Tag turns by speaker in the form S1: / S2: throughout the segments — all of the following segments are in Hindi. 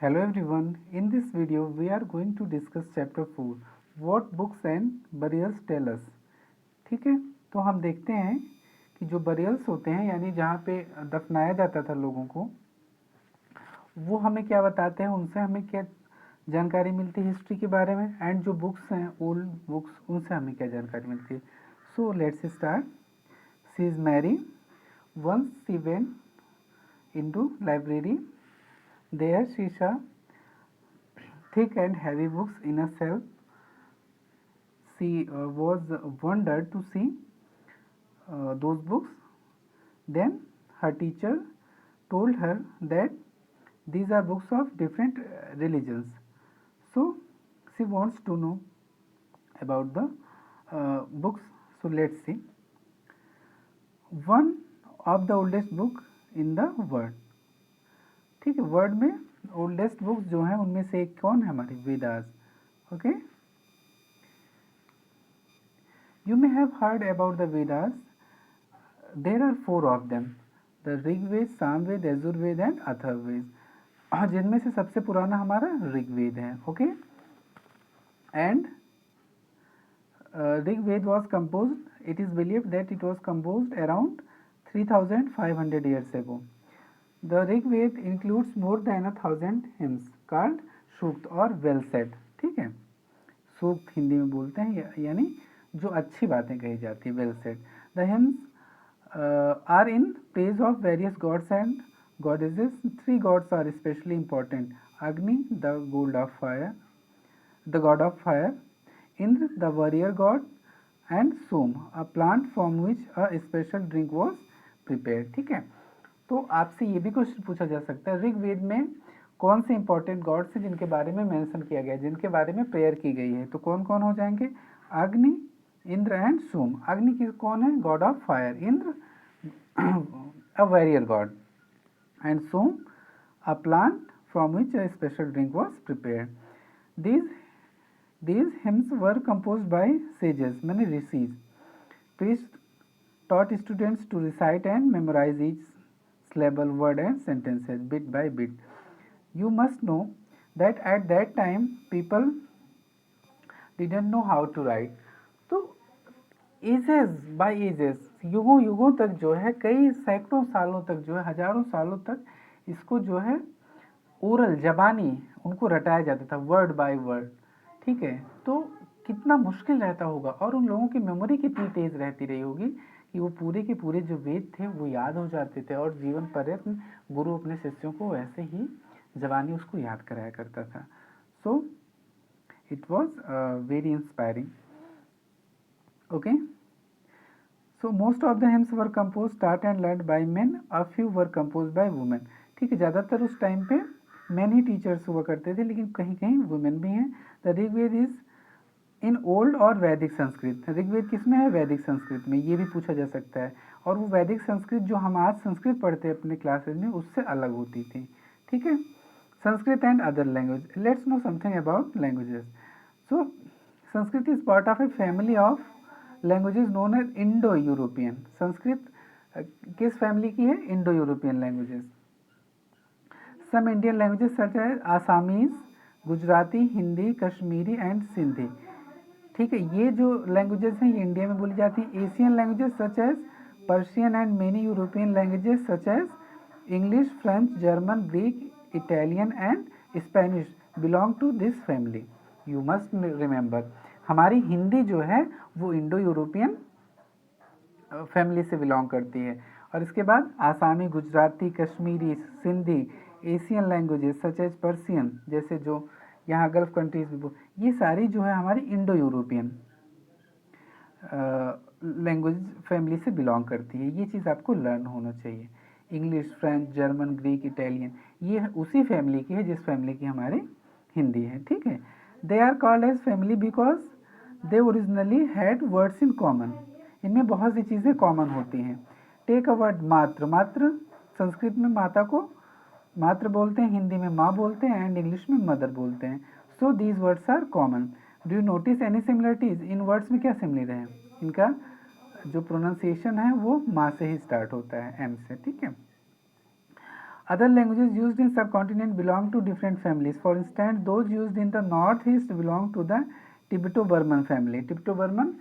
S1: Hello everyone, in this video we are going to discuss chapter 4 what books and burials tell us। ठीक है, तो हम देखते हैं कि जो बरियल्स होते हैं यानी जहाँ पे दफनाया जाता था लोगों को, वो हमें क्या बताते हैं, उनसे हमें क्या जानकारी मिलती है हिस्ट्री के बारे में, एंड जो बुक्स हैं ओल्ड बुक्स उनसे हमें क्या जानकारी मिलती है। So let's start. She is Mary. Once she went into library. There she saw thick and heavy books in a shelf. She was wondered to see those books. Then her teacher told her that these are books of different religions. So she wants to know about the books. So let's see. One of the oldest book in the world. ठीक है, वर्ल्ड में ओल्डेस्ट बुक्स जो हैं उनमें से एक कौन है, हमारी Vedas. Okay, you may have heard about the Vedas. There are 4 of them: the Rigveda, Samaveda, Yajurveda and Atharvaveda. जिनमें से सबसे पुराना हमारा ऋग्वेद है। Okay, and Rigveda was composed, it is believed that it was composed around 3500 years ago. The Rigveda includes more than 1000 hymns called sukta और वेल सेड। ठीक है, सूक्त हिंदी में बोलते हैं, यानी जो अच्छी बातें कही जाती है, well said. The hymns are in praise of various gods and goddesses. 3 gods are especially important: Agni, the god of fire; Indra, the warrior god; and Som, a plant from which a special drink was prepared. ठीक है, तो आपसे ये भी क्वेश्चन पूछा जा सकता है, ऋग्वेद में कौन से इंपॉर्टेंट गॉड्स हैं जिनके बारे में मेंशन किया गया है, जिनके बारे में प्रेयर की गई है, तो कौन कौन हो जाएंगे? अग्नि, इंद्र एंड सोम। अग्नि की कौन है? God of fire. Indra a warrior god, and Soma a plant from which a special drink was prepared. These hymns were composed by sages, many rishis. Priests taught students to recite and memorize each syllable, word and sentences bit by bit. You must know that at that time people didn't know how to write. तो एजेस बाय एजेस, युगों युगों तक जो है, कई सैकड़ों सालों तक जो है, हजारों सालों तक इसको जो है ओरल, जबानी उनको रटाया जाता था, वर्ड बाय वर्ड। ठीक है, तो कितना मुश्किल रहता होगा, और उन लोगों की मेमोरी कितनी तेज रहती रही होगी कि वो पूरे के पूरे जो वेद थे वो याद हो जाते थे, और जीवन पर्यंत गुरु अपने शिष्यों को ऐसे ही जबानी उसको याद कराया करता था। So it was very inspiring. Okay, so most of the hymns were composed, taught and learned by men. A few were composed by women. ठीक है, ज़्यादातर उस टाइम पे मैन ही टीचर्स हुआ करते थे, लेकिन कहीं कहीं वुमेन भी हैं। The Rigveda is in old और वैदिक संस्कृत। ऋग्वेद किस में है? वैदिक संस्कृत में। ये भी पूछा जा सकता है, और वो वैदिक संस्कृत जो हम आज संस्कृत पढ़ते हैं अपने क्लासेज में, उससे अलग होती थी। ठीक है, Sanskrit and other language. Let's know something about languages. So Sanskrit is part of a family of languages known as Indo European. Sanskrit किस फैमिली की है? Indo European languages. Some Indian languages such as Assamese, Gujarati, Hindi, Kashmiri and Sindhi. ठीक है, ये जो लैंग्वेजेस हैं ये इंडिया में बोली जाती हैं। Asian languages such as Persian and many European languages such as English, French, German, Greek, Italian and Spanish belong to this family. You must remember, हमारी हिंदी जो है वो इंडो यूरोपियन फैमिली से बिलोंग करती है। और इसके बाद Assami, Gujarati, Kashmiri, Sindhi, Asian languages such as Persian, जैसे जो यहाँ गल्फ कंट्रीज में, ये सारी जो है हमारी इंडो यूरोपियन लैंग्वेज फैमिली से बिलोंग करती है। ये चीज़ आपको लर्न होना चाहिए। English, French, German, Greek, Italian, ये उसी फैमिली की है जिस फैमिली की हमारी हिंदी है। ठीक है, they are called as family because they originally had words in common. इनमें बहुत सी चीज़ें कॉमन होती हैं। टेक अ वर्ड मात्र। मात्र संस्कृत में माता को मात्र बोलते हैं, हिंदी में माँ बोलते हैं, एंड इंग्लिश में मदर बोलते हैं। So these words are common. Do you notice any similarities? In words में क्या सिमिलर है? इनका जो प्रोनाउंसिएशन है वो माँ से ही स्टार्ट होता है, एम से। ठीक है, Other languages used in subcontinent belong to different families. For instance, those used in the northeast belong to the Tibeto-Burman family. Tibeto-Burman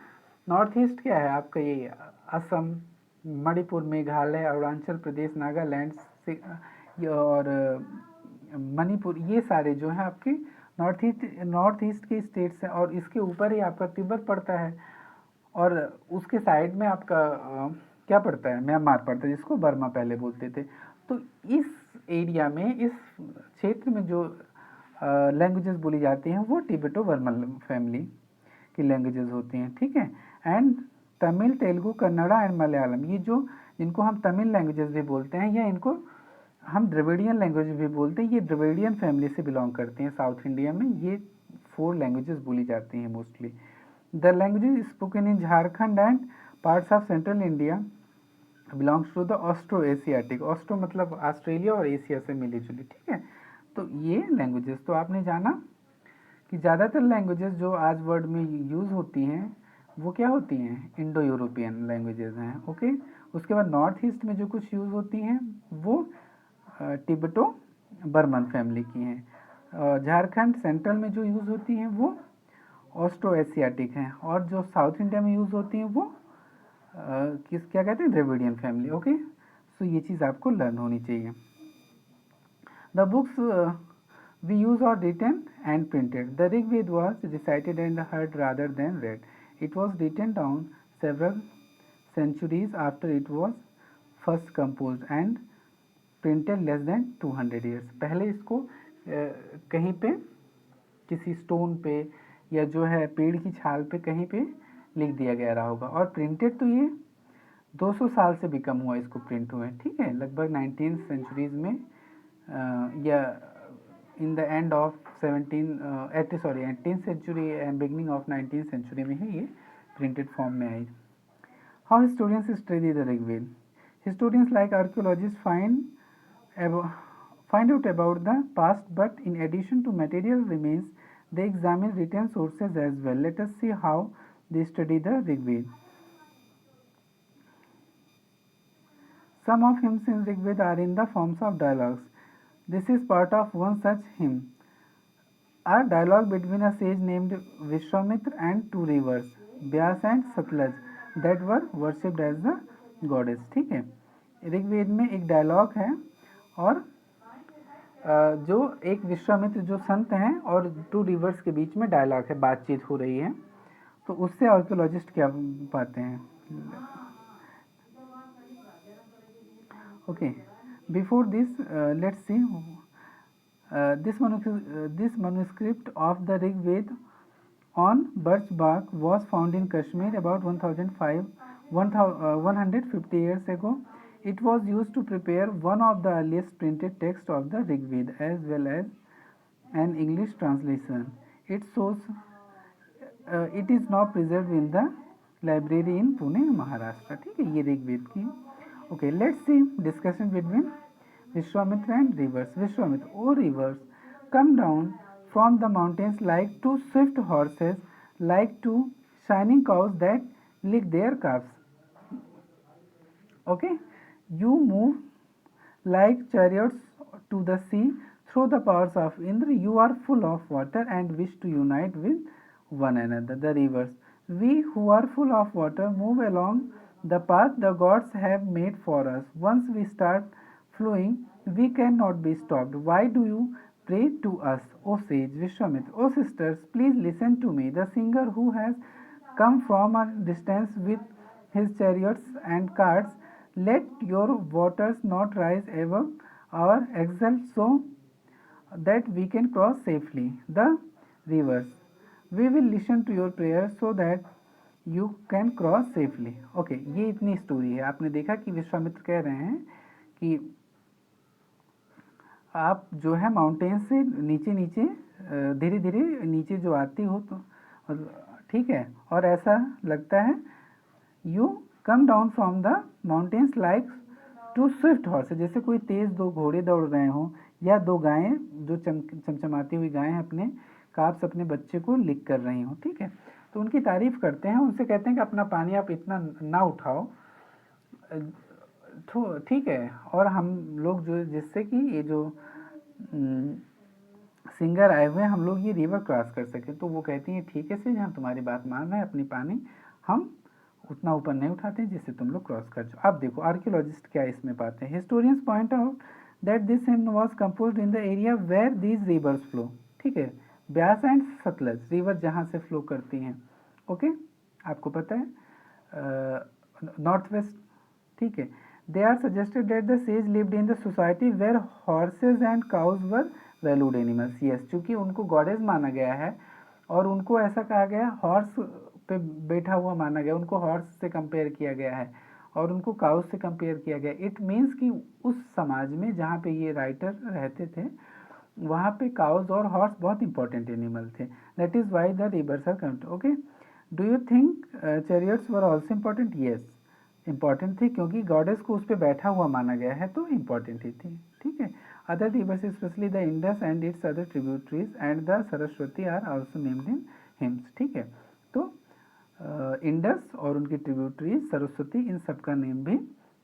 S1: north east क्या है आपका, ये असम, मणिपुर, मेघालय, अरुणाचल प्रदेश, नागालैंड और मणिपुर, ये सारे जो हैं आपके नॉर्थ ईस्ट के स्टेट्स हैं। और इसके ऊपर ही आपका तिब्बत पड़ता है और उसके साइड में आपका क्या पड़ता है, म्यांमार पड़ता है, जिसको बर्मा पहले बोलते थे। तो इस एरिया में, इस क्षेत्र में जो लैंग्वेजेस बोली जाती हैं वो टिबेटो बर्मन फैमिली की लैंग्वेजेस होती हैं, ठीक है। एंड तमिल, तेलुगु, कन्नड़ा एंड मलयालम, ये जो जिनको हम तमिल लैंग्वेजेस भी बोलते हैं या इनको हम द्रविडियन लैंग्वेज भी बोलते हैं, ये द्रविडियन फैमिली से बिलोंग करते हैं। साउथ इंडिया में ये 4 लैंग्वेजेस बोली जाती हैं mostly. The languages spoken in Jharkhand and parts of central India belongs to the Austro Asiatic. Austro मतलब ऑस्ट्रेलिया और एशिया से मिली जुली, ठीक है। तो ये लैंग्वेजेस तो आपने जाना कि ज़्यादातर लैंग्वेजेस जो आज वर्ल्ड में यूज़ होती हैं वो क्या होती हैं, इंडो यूरोपियन लैंग्वेजेस हैं, ओके। उसके बाद नॉर्थ ईस्ट में जो कुछ यूज़ होती हैं वो टिबेटो बर्मन फैमिली की हैं। झारखंड सेंट्रल में जो यूज़ होती हैं वो ऑस्ट्रो एशियाटिक हैं। और जो साउथ इंडिया में यूज़ होती हैं वो क्या कहते हैं, द्रविडियन फैमिली, ओके। सो ये चीज़ आपको लर्न होनी चाहिए। The books we use are written and printed. The Rig Veda was recited and heard rather than read. It was written down several centuries after it was first composed and printed less than 200 years. पहले इसको कहीं पे किसी स्टोन पे या जो है पेड़ की छाल पे कहीं पे लिख दिया गया रहा होगा। और प्रिंटेड तो ये 200 साल से भी कम हुआ इसको प्रिंट हुए, ठीक है। लगभग 19th सेंचुरीज में या in the end of 18th century and beginning of 19th century में ही ये प्रिंटेड फॉर्म में आई। How historians study the Rigveda? Historians like archaeologist find out about the past, but in addition to material remains, they examine written sources as well. Let us see how they study the Rigveda. Some of hymns in Rigveda are in the forms of dialogues. This is part of one such hymn, a dialogue between a sage named Vishwamitra and 2 rivers, Vyas and Satlaj, that were worshipped as the goddess, ठीक है। ऋग्वेद में एक डायलॉग है और जो एक विश्वामित्र जो संत हैं और 2 रिवर्स के बीच में डायलॉग है, बातचीत हो रही है। तो उससे आर्कियोलॉजिस्ट क्या पाते हैं, okay. Before this let's see this manuscript of the Rig Veda on birch bark was found in Kashmir about 150 years ago. It was used to prepare one of the earliest printed texts of the Rig Veda as well as an English translation. It is now preserved in the library in Pune, Maharashtra, ठीक है। ये ऋग्वेद की, okay। Let's see discussion between Vishwamitra and rivers. Vishwamitra, O rivers, come down from the mountains like 2 swift horses, like 2 shining cows that lick their calves. Okay, you move like chariots to the sea through the powers of Indra. You are full of water and wish to unite with one another. The rivers, we who are full of water move along the path the gods have made for us. Once we start flowing, we cannot be stopped. Why do you pray to us, O sage Vishwamitra? O sisters, please listen to me. The singer who has come from a distance with his chariots and carts, let your waters not rise above our axles so that we can cross safely. The rivers, we will listen to your prayers so that you can cross safely. Okay, ये इतनी स्टोरी है। आपने देखा कि विश्वामित्र कह रहे हैं कि आप जो है माउंटेन से नीचे नीचे धीरे धीरे नीचे जो आती हो तो, ठीक है। और ऐसा लगता है you come down from the mountains like 2 Swift horse, जैसे कोई तेज 2 घोड़े दौड़ रहे हों या 2 गायें जो चमचमाती हुई गायें अपने काप्स अपने बच्चे को लिक कर रही हों, ठीक है। तो उनकी तारीफ करते हैं, उनसे कहते हैं कि अपना पानी आप इतना ना उठाओ, ठीक है। और हम लोग जो जिससे कि ये जो सिंगर आए हुए हैं हम लोग ये रिवर क्रॉस कर सकें, तो वो कहती हैं ठीक है से हम तुम्हारी बात मान रहे हैं, अपनी पानी हम उतना ऊपर नहीं उठाते हैं जिससे तुम लोग क्रॉस कर जाओ। अब देखो आर्कियोलॉजिस्ट क्या इसमें पाते हैं। Historians point out that this hymn was composed in the area where these rivers flow. ठीक है, ब्यास एंड सतलज रिवर जहाँ से फ्लो करती हैं। ओके, आपको पता है नॉर्थ वेस्ट। ठीक है, they are suggested that the sage lived in the society where horses and cows were valued animals. Yes, चूँकि उनको गॉडेज माना गया है और उनको ऐसा कहा गया हॉर्स पे बैठा हुआ माना गया, उनको हॉर्स से कंपेयर किया गया है और उनको काउस से कंपेयर किया गया। इट मीन्स कि उस समाज में जहाँ पे ये राइटर रहते थे वहाँ पे काउस और हॉर्स बहुत इंपॉर्टेंट एनिमल थे। That is why the rivers are calmed. Okay, do you think chariots were also important? Yes, important थी क्योंकि गॉडेस को उस पर बैठा हुआ माना गया है तो इम्पॉर्टेंट ही थी। ठीक है, other rivers specially the Indus and its other tributaries and the Saraswati are also named in hymns. ठीक है, तो इंडस और उनकी ट्रिब्यूटरीज सरस्वती इन सब का नेम भी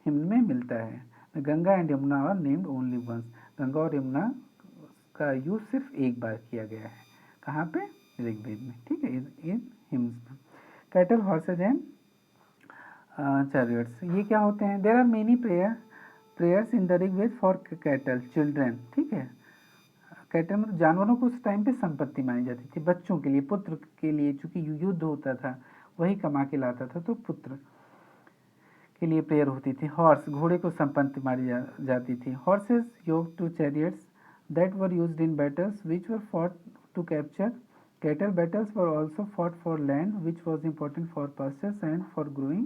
S1: हिम्न में मिलता है। Ganga and Yamuna are named only once. Ganga और यमुना का यूज सिर्फ एक बार किया गया है। कहाँ पे? ऋग्वेद में। ठीक है, इन हिम्स में। कैटल, हॉर्सेज एंड चैरियट्स ये क्या होते हैं? There are many prayers in the Rigveda for cattle children. ठीक है, कैटल मतलब जानवरों को उस टाइम पे संपत्ति मानी जाती थी, बच्चों के लिए, पुत्र के लिए, चूंकि युद्ध होता था वही कमा के लाता था तो पुत्र के लिए प्रेयर होती थी। हॉर्स घोड़े को संपत्ति मारी जाती थी। Horses yoke to chariots that were used in battles which were fought to capture cattle. Battles were also fought for land which was important for pastures and for growing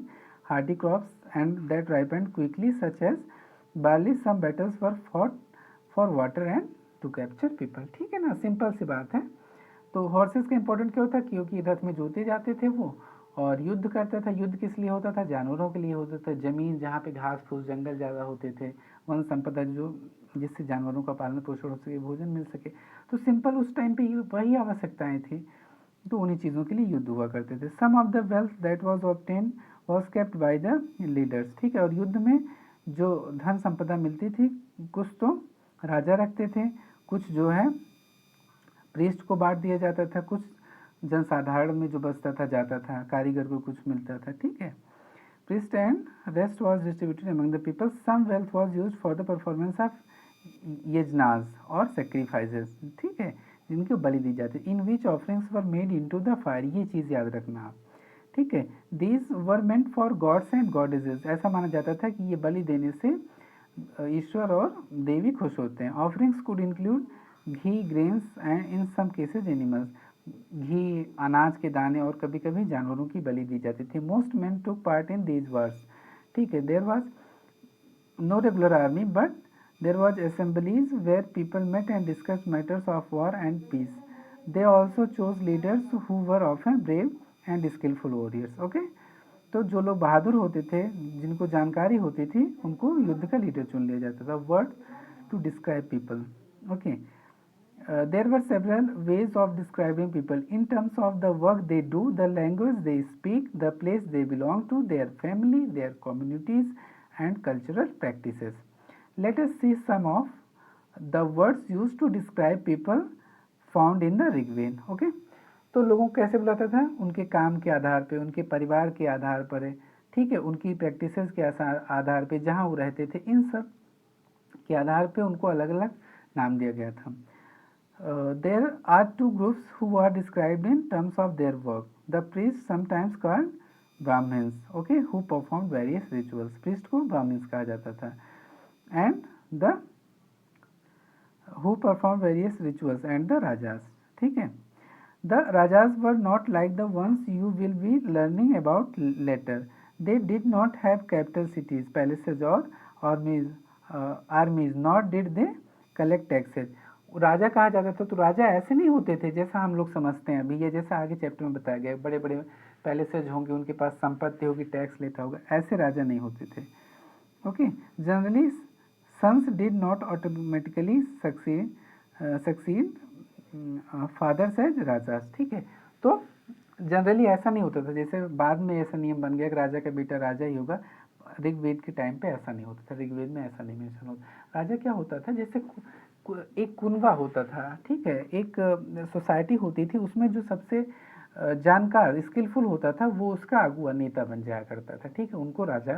S1: hardy crops and that ripened quickly such as barley. Some battles were fought for water and to capture people. ठीक है ना, सिंपल सी बात है। तो हॉर्सेस का इंपॉर्टेंट क्या होता है? क्योंकि रथ में जोते जाते थे वो और युद्ध करता था। युद्ध किस लिए होता था? जानवरों के लिए होता था। जमीन जहाँ पे घास फूस जंगल ज़्यादा होते थे, वन संपदा जो जिससे जानवरों का पालन पोषण हो सके, भोजन मिल सके, तो सिंपल उस टाइम पे वही आवश्यकताएं थी, तो उन्हीं चीज़ों के लिए युद्ध हुआ करते थे। Some of the wealth that was obtain was kept by the leaders. ठीक है, और युद्ध में जो धन संपदा मिलती थी कुछ तो राजा रखते थे, कुछ जो है प्रीस्ट को बांट दिया जाता था, कुछ जनसाधारण में जो बचता था जाता था, कारीगर को कुछ मिलता था। ठीक है, priest and rest was distributed among the people. Some wealth was used for the performance of yajnas or sacrifices. ठीक है, जिनकी बलि दी जाती है। In which offerings were made into the fire, ये चीज़ याद रखना आप। ठीक है, these were meant for gods and goddesses. ऐसा माना जाता था कि ये बलि देने से ईश्वर और देवी खुश होते हैं। Offerings could include ghee, grains and in some cases animals. घी, अनाज के दाने और कभी कभी जानवरों की बलि दी जाती थी। Most men took part in these wars. ठीक है, there was no regular army but there was assemblies where people met and discuss matters of war and peace. They also chose leaders who were often brave and skilful warriors. Okay, तो जो लोग बहादुर होते थे, जिनको जानकारी होती थी, उनको युद्ध का लीडर चुन लिया जाता था। Word to describe people. Okay, there were several ways of describing people in terms of the work they do, the language they speak, the place they belong to, their family, their communities, and cultural practices. Let us see some of the words used to describe people found in the Rigved. Okay, तो लोगों को कैसे बुलाता था? उनके काम के आधार पे, उनके परिवार के आधार पर, ठीक है, उनकी प्रैक्टिसेस के आधार पे, जहाँ वो रहते थे, इन सब के आधार पे उनको अलग अलग नाम दिया गया था। There are two groups who are described in terms of their work. The priests, sometimes called Brahmins, okay, who performed various rituals. Priest को Brahmins कहा जाता था. And the who performed various rituals and the Rajas. ठीक है. The Rajas were not like the ones you will be learning about later. They did not have capital cities, palaces or armies, nor did they collect taxes. राजा कहा जाता था, तो राजा ऐसे नहीं होते थे जैसा हम लोग समझते हैं अभी, ये जैसा आगे चैप्टर में बताया गया, बड़े बड़े पैलेसेज होंगे, उनके पास संपत्ति होगी, टैक्स लेता होगा, ऐसे राजा नहीं होते थे। Okay, generally sons did not automatically succeed fathers as rajas. ठीक है, तो जनरली ऐसा नहीं होता था, जैसे बाद में ऐसा नियम बन गया कि राजा का बेटा राजा ही होगा, ऋग्वेद के टाइम पे ऐसा नहीं होता था, ऋग्वेद में ऐसा नहीं मेंशन होता। राजा क्या होता था, जैसे एक कुनबा होता था, ठीक है, एक सोसाइटी होती थी, उसमें जो सबसे जानकार स्किलफुल होता था वो उसका अगुआ नेता बन जाया करता था, ठीक है, उनको राजा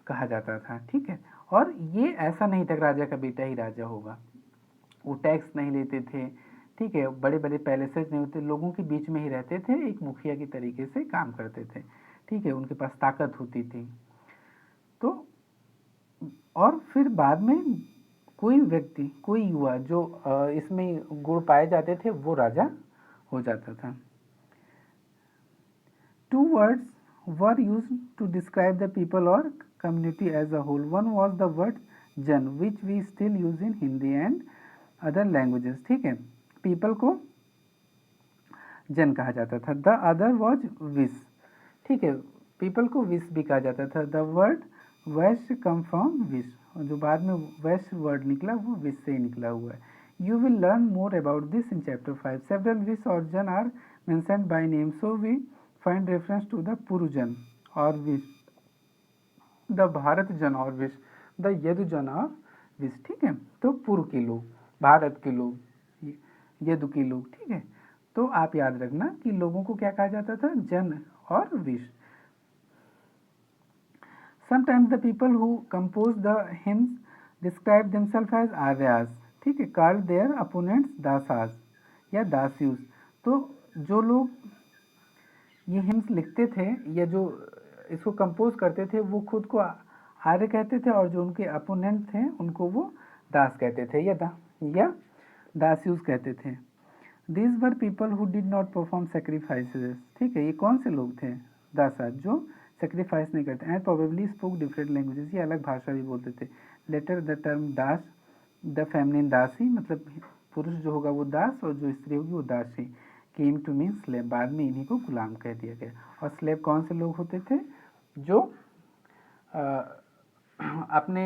S1: कहा जाता था, ठीक है। और ये ऐसा नहीं था कि राजा का बेटा ही राजा होगा, वो टैक्स नहीं लेते थे, ठीक है, बड़े बड़े पैलेसेस नहीं होते, लोगों के बीच में ही रहते थे, एक मुखिया की तरीके से काम करते थे, ठीक है, उनके पास ताकत होती थी। तो और फिर बाद में कोई व्यक्ति, कोई युवा जो इसमें गुण पाए जाते थे वो राजा हो जाता था। Two words were used to describe the people or community as a whole. One was the word जन, which we still use in Hindi and other languages, ठीक है, people को जन कहा जाता था। The other was विश, ठीक है, people को विश भी कहा जाता था। The word Vysya come from wish, और जो बाद में वैश्य वर्ड निकला वो विश से ही निकला हुआ है। You will learn more about this in chapter 5. Several wish or jan are mentioned by name, so we find reference to the Purujan or wish, the Bharat जन और विश, द यदुजन और विश, ठीक है। तो पूर्व के लोग, भारत के लोग, यदु के लोग, ठीक है। तो आप याद रखना कि लोगों को क्या कहा जाता था, जन और wish. Sometimes the people who compose the hymns describe themselves as Arya's, ठीक है, called their opponents दासास या दास्यूस। तो जो लोग ये हिम्स लिखते थे या जो इसको कंपोज करते थे वो खुद को आर्य कहते थे, और जो उनके अपोनेंट थे उनको वो दास कहते थे या दास्यूस कहते थे। These were people who did not perform sacrifices, ठीक है, ये कौन से लोग थे, दासा, जो सेक्रीफाइस नहीं करते, and probably spoke different languages, ये अलग भाषा भी बोलते थे। Later the term dasa, the feminine dasi, मतलब पुरुष जो होगा वो दास और जो स्त्री होगी वो दासी, केम टू मीन स्लेव, बाद में इन्हीं को गुलाम कह दिया गया। और स्लेव कौन से लोग होते थे, जो अपने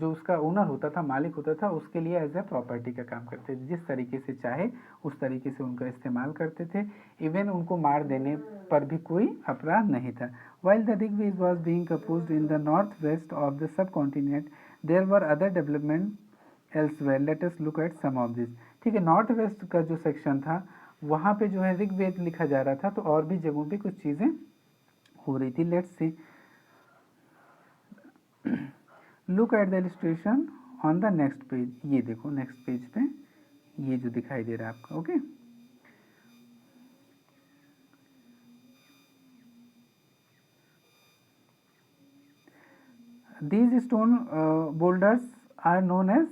S1: जो उसका ओनर होता था, मालिक होता था, उसके लिए एज ए प्रॉपर्टी का काम करते थे, जिस तरीके से चाहे उस तरीके से उनका इस्तेमाल करते थे। इवन उनको मार देने पर भी कोई अपराध नहीं था। While the Rigveda was being composed in the north west of the subcontinent, there were other development elsewhere, let us look at some of this, ठीक है। नॉर्थ वेस्ट का जो सेक्शन था वहाँ पे जो है ऋग्वेद लिखा जा रहा था, तो और भी जगहों पे कुछ चीज़ें हो रही थी। Let's see, look at the illustration on the next page. ये देखो नेक्स्ट पेज पे ये जो दिखाई दे रहा है आपका, okay. These stone boulders are known as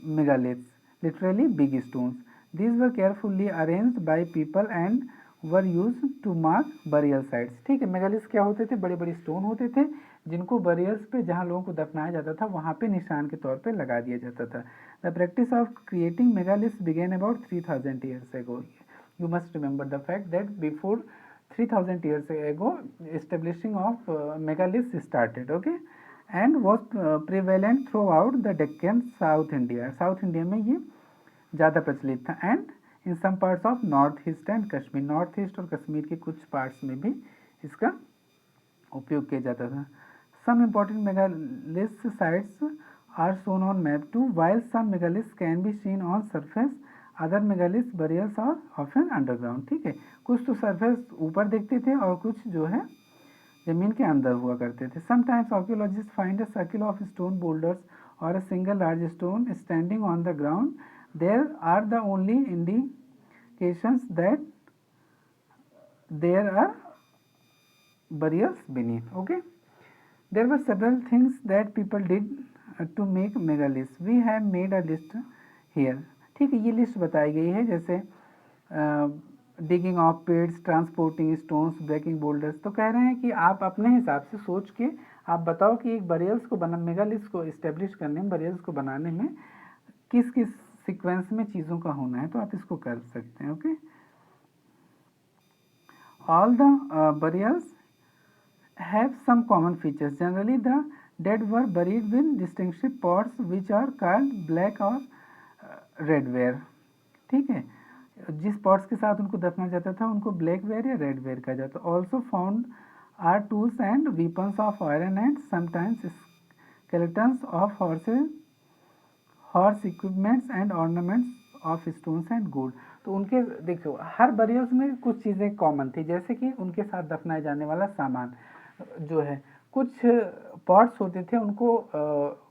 S1: megaliths, literally big stones. These were carefully arranged by people and were used to mark burial sites, ठीक है। मेगालिथ्स क्या होते थे, बड़े बड़े स्टोन होते थे जिनको बरियल्स पे, जहाँ लोगों को दफनाया जाता था वहाँ पे निशान के तौर पे लगा दिया जाता था। The practice of creating megaliths began about 3000 years ago. You must remember the fact that before 3000 years ago establishing of megaliths started, okay, and was prevalent throughout the Deccan, south India, south India में ये ज़्यादा प्रचलित था, and in some parts of north east and Kashmir, north east और कश्मीर के कुछ पार्ट्स में भी इसका उपयोग किया जाता था। Some important megaliths sites are shown on map two, while some megaliths can be seen on surface, other megaliths burials are often underground, ठीक है। कुछ तो सरफेस ऊपर देखते थे और कुछ जो है जमीन के अंदर हुआ करते थे। Sometimes archaeologist find a circle of stone boulders और a single large stone standing on the ground, there are the only indications that there are burials beneath, okay. There were several things that people did to make megaliths. We have made a list here, ठीक है, ये लिस्ट बताई गई है, जैसे digging of pits, transporting stones, breaking boulders. तो कह रहे हैं कि आप अपने हिसाब से सोच के आप बताओ कि एक बरियल्स को बना, मेगालिथ्स को इस्टेब्लिश करने में, बरियल्स को बनाने में किस किस सीक्वेंस में चीज़ों का होना है, तो आप इसको कर सकते हैं, okay. All the burials have some common features. Generally, the dead were buried with distinctive pots which are called black or red ware, ठीक है। जिस पॉट्स के साथ उनको दफना जाता था उनको ब्लैक वेयर या रेड वेयर कहा जाता। Also found are tools and weapons of iron and sometimes skeletons of horses, horse equipments and ornaments of stones and gold। तो उनके देखो हर बरियल्स में कुछ चीज़ें कॉमन थी, जैसे कि उनके साथ दफनाए जाने वाला सामान जो है, कुछ पॉट्स होते थे उनको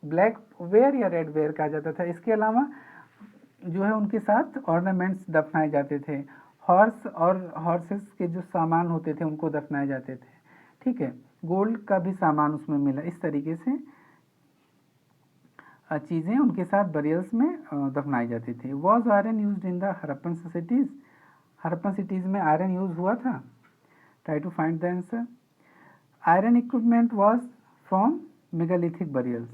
S1: ब्लैक वेयर या रेड वेयर कहा जाता था। इसके अलावा जो है उनके साथ ऑर्नामेंट्स दफनाए जाते थे, हॉर्स और हॉर्सेस के जो सामान होते थे उनको दफनाए जाते थे, ठीक है। गोल्ड का भी सामान उसमें मिला। इस तरीके से चीज़ें उनके साथ बरियल्स में दफनाई जाती थी। Was iron use in the Harappan cities? Harappan cities में आयरन यूज हुआ था? Try to find the answer. Iron equipment was from megalithic burials,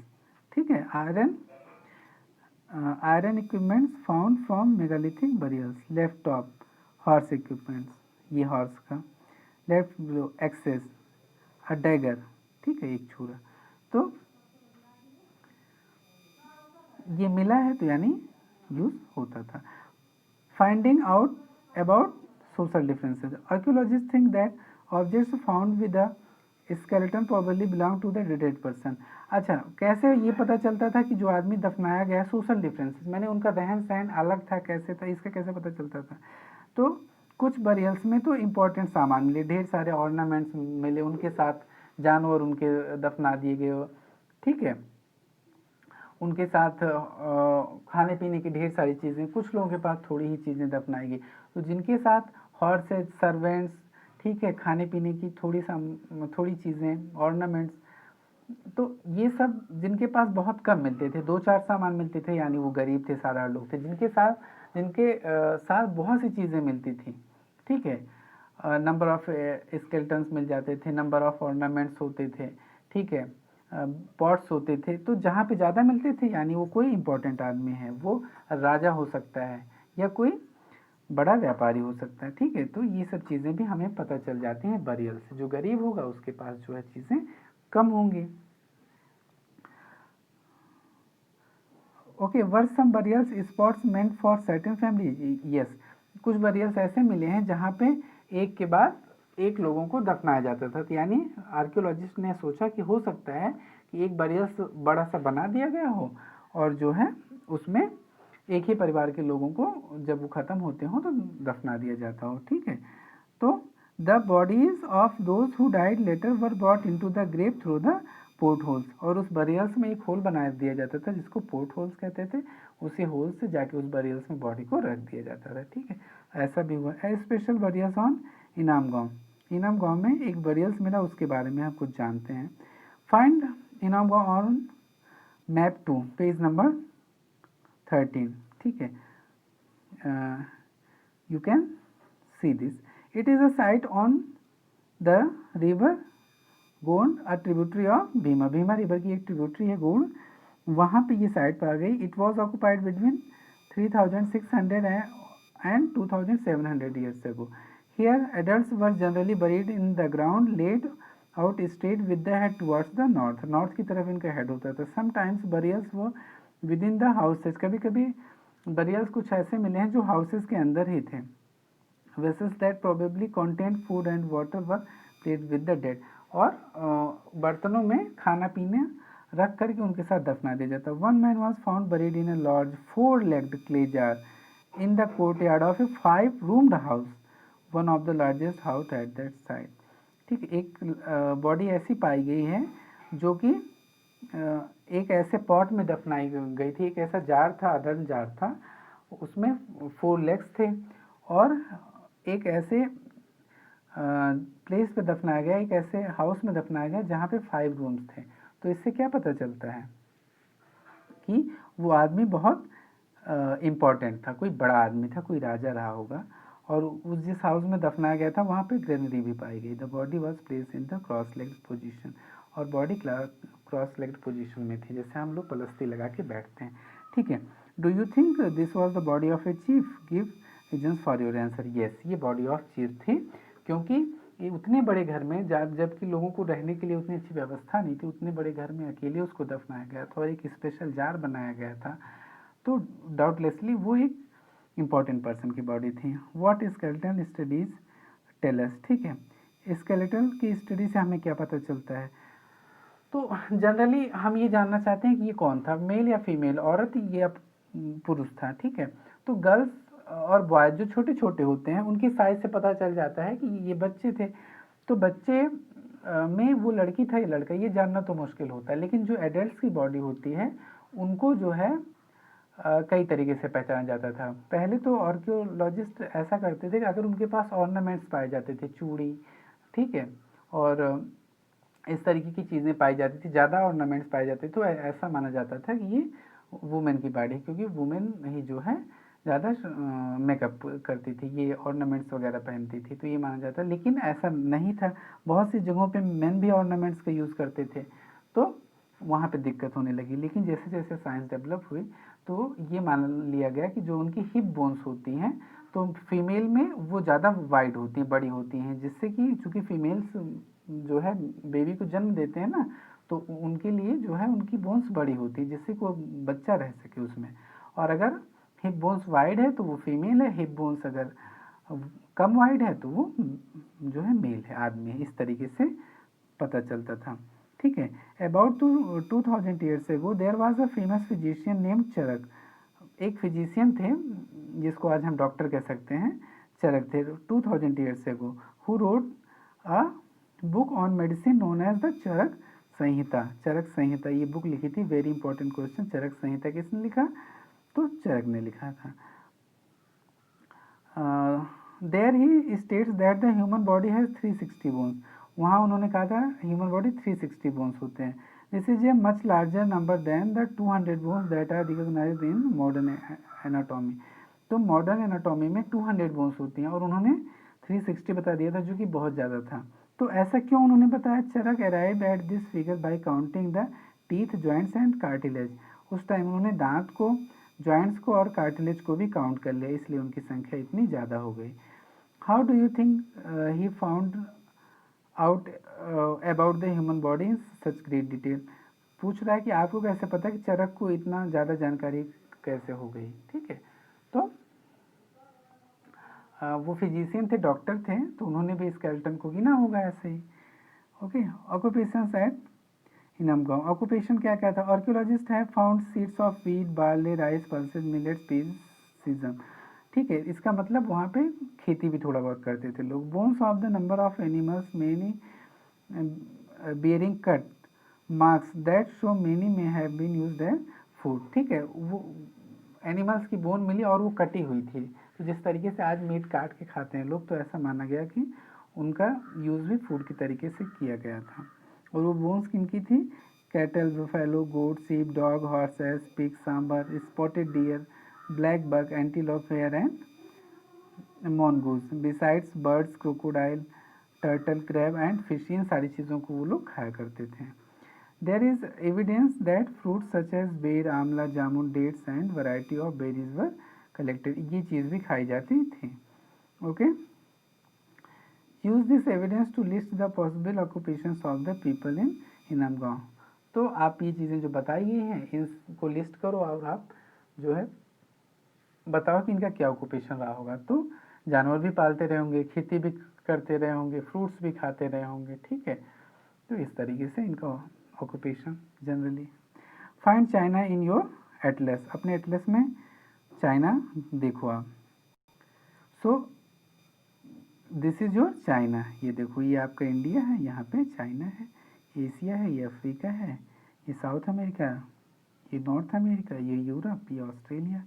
S1: ठीक है। Iron equipments found from megalithic burials. Left top horse equipments, ये हॉर्स का। Left below axes a dagger, ठीक है, एक छुरा। तो ये मिला है तो यानी यूज होता था। Finding out about social differences. Archaeologist think that objects found with the skeleton probably belong to the dead person. अच्छा, कैसे ये पता चलता था कि जो आदमी दफनाया गया? सोशल डिफरेंसेस, मैंने उनका रहन सहन अलग था, कैसे था, इसका कैसे पता चलता था? तो कुछ बरियल्स में तो इम्पोर्टेंट सामान मिले, ढेर सारे ऑर्नामेंट्स मिले, उनके साथ जानवर उनके दफना दिए गए, ठीक है। उनके साथ खाने पीने की ढेर सारी चीज़ें, कुछ लोगों के पास थोड़ी ही चीज़ें दफनाई गई। तो जिनके साथ हॉर्सेज, सर्वेंट्स, ठीक है, खाने पीने की थोड़ी चीज़ें, ऑर्नामेंट्स, तो ये सब जिनके पास बहुत कम मिलते थे, 2-4 सामान मिलते थे, यानी वो गरीब थे, साधारण लोग थे। जिनके साथ बहुत सी चीज़ें मिलती थी, ठीक है, नंबर ऑफ स्केल्टन्स मिल जाते थे, नंबर ऑफ ऑर्नामेंट्स होते थे, ठीक है, पॉट्स होते थे। तो जहाँ पे ज़्यादा मिलते थे यानी वो कोई इम्पोर्टेंट आदमी है, वो राजा हो सकता है या कोई बड़ा व्यापारी हो सकता है, ठीक है। तो ये सब चीज़ें भी हमें पता चल जाती हैं बरियल से। जो गरीब होगा उसके पास जो है चीज़ें कम होंगी। Okay, were some burials spots meant for certain family? Yes, कुछ बरियल्स ऐसे मिले हैं जहाँ पे एक के बाद एक लोगों को दफनाया जाता था। तो यानी आर्कियोलॉजिस्ट ने सोचा कि हो सकता है कि एक बरियल्स बड़ा सा बना दिया गया हो और जो है उसमें एक ही परिवार के लोगों को जब वो ख़त्म होते हों तो दफना दिया जाता हो, ठीक है। तो the bodies of those who died later were brought into the grave through the port holes. और उस बरियल्स में एक होल बना दिया जाता था जिसको पोर्ट होल्स कहते थे। उसी होल से जाके उस बरियल्स में बॉडी को रख दिया जाता था, ठीक है। ऐसा भी हुआ है। स्पेशल बरियल्स ऑन इनाम गांव। इनाम गांव में एक बरियल्स मिला, उसके बारे में हम कुछ जानते हैं। फाइंड इनाम गांव ऑन मैप 2 पेज नंबर 13, ठीक है। You can see this. It is a site on the river Gond, a tributary of Bhima. Bhima river की एक ट्रिब्यूटरी है गोंड, वहाँ पे ये साइट पर आ गई। It was occupied between 3600 and 2700 years ago. Here adults were generally buried in the ground, laid out straight with the head towards the north. North की तरफ इनका हेड होता था। Sometimes burials were within the houses. कभी कभी बरियल्स कुछ ऐसे मिले हैं जो हाउसेस के अंदर ही थे। Vessels that probably contained food and water were placed with the dead. और बर्तनों में खाना पीना रख करके उनके साथ दफना दिया जाता। One man was found buried in a large 4-legged clay jar in the courtyard of a 5-roomed house, one of the largest house at that site. ठीक, एक बॉडी ऐसी पाई गई है जो कि एक ऐसे पॉट में दफनाई गई थी। एक ऐसा जार था, अदर्न जार था, उसमें 4 लेग्स थे और एक ऐसे प्लेस पे दफनाया गया, एक ऐसे हाउस में दफनाया गया जहाँ पे 5 रूम्स थे। तो इससे क्या पता चलता है कि वो आदमी बहुत इम्पोर्टेंट था, कोई बड़ा आदमी था, कोई राजा रहा होगा। और उस जिस हाउस में दफनाया गया था वहाँ पे ग्रेनरी भी पाई गई। The body was place in the cross legged position. और बॉडी क्रॉस लेग्ड पोजिशन में थी, जैसे हम लोग पलस्ती लगा के बैठते हैं, ठीक है। Do you think this was the body of a chief? Give reasons for your answer. Yes, ये बॉडी ऑफ चीफ थी, क्योंकि ये उतने बड़े घर में जबकि लोगों को रहने के लिए उतनी अच्छी व्यवस्था नहीं थी, उतने बड़े घर में अकेले उसको दफनाया गया था और एक स्पेशल जार बनाया गया था। तो डाउटलेसली वो एक इम्पॉर्टेंट पर्सन की बॉडी थी। What skeleton studies tell us, ठीक है। स्केलेटल की स्टडी से हमें क्या पता चलता है? तो जनरली हम ये जानना चाहते हैं कि ये कौन था, मेल या फीमेल, औरत या पुरुष था, ठीक है। तो गर्ल्स और बॉयज जो छोटे छोटे होते हैं उनकी साइज से पता चल जाता है कि ये बच्चे थे। तो बच्चे में वो लड़की था या लड़का, ये जानना तो मुश्किल होता है, लेकिन जो एडल्ट की बॉडी होती है उनको जो है कई तरीके से पहचाना जाता था। पहले तो आर्कियोलॉजिस्ट ऐसा करते थे कि अगर उनके पास ऑर्नामेंट्स पाए जाते थे, चूड़ी, ठीक है, और इस तरीके की चीज़ें पाई जाती थी, ज़्यादा ऑर्नामेंट्स पाए जाते, तो ऐसा माना जाता था कि ये वुमेन की बॉडी है, क्योंकि वुमेन ही जो है ज़्यादा मेकअप करती थी, ये ऑर्नामेंट्स वगैरह पहनती थी, तो ये माना जाता। लेकिन ऐसा नहीं था, बहुत सी जगहों पे मेन भी ऑर्नामेंट्स का यूज़ करते थे, तो वहाँ पे दिक्कत होने लगी। लेकिन जैसे जैसे साइंस डेवलप हुई तो ये मान लिया गया कि जो उनकी हिप बोन्स होती हैं तो फीमेल में वो ज़्यादा वाइड होती हैं, बड़ी होती हैं, जिससे कि चूँकि फीमेल्स जो है बेबी को जन्म देते हैं ना, तो उनके लिए जो है उनकी बोन्स बड़ी होती है, जिससे कि वो बच्चा रह सके उसमें। और अगर हिप बोन्स वाइड है तो वो फीमेल है, हिप बोन्स अगर कम वाइड है तो वो जो है मेल है, आदमी है। इस तरीके से पता चलता था, ठीक है। About 2000 years ago there was a famous physician named Charak. एक फिजिशियन थे जिसको आज हम डॉक्टर कह सकते हैं, चरक थे, 2000 years ago, who wrote a book on medicine known as the Charak Samhita. Charak Samhita ये बुक लिखी थी, very important question. Charak Samhita किसने लिखा? तो चरक ने लिखा था। There he states that the human body has 360 bones. वहाँ उन्होंने कहा था ह्यूमन बॉडी 360 बोन्स होते हैं। This is a much larger number than the 200 bones that are recognised in modern anatomy. तो मॉडर्न एनाटॉमी में 200 बोन्स होती हैं और उन्होंने 360 बता दिया था, जो कि बहुत ज़्यादा था। तो ऐसा क्यों उन्होंने बताया? Charak arrive at this figure by counting the teeth, joints and cartilage. उस टाइम उन्होंने दांत को, जॉइंट्स को और कार्टिलेज को भी काउंट कर लिया, इसलिए उनकी संख्या इतनी ज़्यादा हो गई। How do you think he found out about the human body in such great detail? पूछ रहा है कि आपको कैसे पता कि चरक को इतना ज़्यादा जानकारी कैसे हो गई, ठीक है। तो वो फिजिशियन थे, डॉक्टर थे, तो उन्होंने भी स्केलेटन को गिना होगा ऐसे ही। Okay, occupation at Inamgaon. Occupation क्या क्या था? Archaeologist have found seeds of wheat, barley, rice, pulses, millets, peas, sesame, ठीक है। इसका मतलब वहाँ पे खेती भी थोड़ा बहुत करते थे लोग। Bones of the number of animals many bearing cut marks that show many may have been used as food, ठीक है। वो एनिमल्स की बोन मिली और वो कटी हुई थी, तो जिस तरीके से आज मीट काट के खाते हैं लोग, तो ऐसा माना गया कि उनका यूज़ भी फूड की तरीके से किया गया था। और वो बोन्स किनकी थी? Cattle, buffalo, goat, sheep, dog, horses, pig, sambar, spotted deer, blackbuck, antelope, hare and mongoose, besides birds, crocodile, turtle, crab and fish, इन सारी चीज़ों को वो लोग खाया करते थे। There is evidence that fruits such as बेर, आंवला, जामुन, dates and variety of berries were collected. ये चीज़ भी खाई जाती थी। Okay? Use this evidence to list the possible occupations of the people in हिनमगांव। तो आप ये चीज़ें जो बताई गई हैं इनको लिस्ट करो और आप जो है बताओ कि इनका क्या ऑक्यूपेशन रहा होगा। तो जानवर भी पालते रहे होंगे, खेती भी करते रहे होंगे, फ्रूट्स भी खाते रहे होंगे, ठीक है। तो इस तरीके से इनका occupation generally. Find China in your Atlas. अपने एटलस में चाइना देखो आप। So this is your China. ये देखो, ये आपका इंडिया है, यहाँ पे चाइना है, एशिया है, ये अफ्रीका है, ये साउथ अमेरिका, ये नॉर्थ अमेरिका, ये यूरोप, ये ऑस्ट्रेलिया,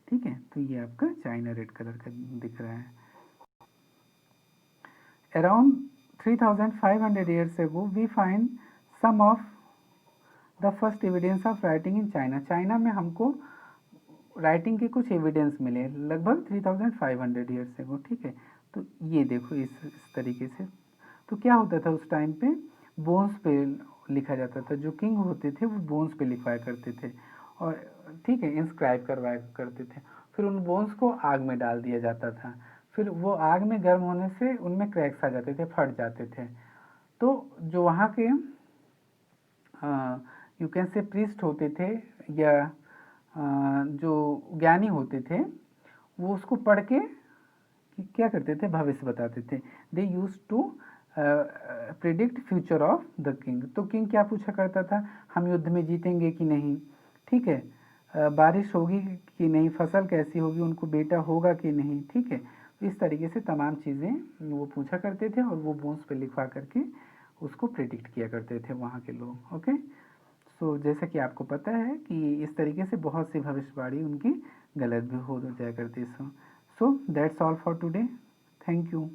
S1: ठीक है। तो ये आपका चाइना रेड कलर का दिख रहा है। Around 3500 years ago we find some of the first evidence of writing in China. China में हमको राइटिंग के कुछ एविडेंस मिले लगभग 3500 years ago, ठीक है। तो ये देखो इस तरीके से। तो क्या होता था उस टाइम पे? बोन्स पे लिखा जाता था, जो किंग होते थे वो बोन्स पे लिखवाया करते थे और ठीक है इंस्क्राइब करवाया करते थे। फिर उन बोन्स को आग में डाल दिया जाता था, फिर वो आग में गर्म होने से उनमें क्रैक्स आ जाते थे, फट जाते थे। तो जो वहाँ के यू कैन से प्रीस्ट होते थे या जो ज्ञानी होते थे, वो उसको पढ़ के क्या करते थे? भविष्य बताते थे। They use to predict future of the king. तो किंग क्या पूछा करता था, हम युद्ध में जीतेंगे कि नहीं, ठीक है, बारिश होगी कि नहीं, फसल कैसी होगी, उनको बेटा होगा कि नहीं, ठीक है। इस तरीके से तमाम चीज़ें वो पूछा करते थे और वो बोन्स पे लिखवा करके उसको प्रिडिक्ट किया करते थे वहाँ के लोग। ओके, सो जैसा कि आपको पता है कि इस तरीके से बहुत सी भविष्यवाणी उनकी गलत भी हो जाया करती है। So that's all for today, thank you.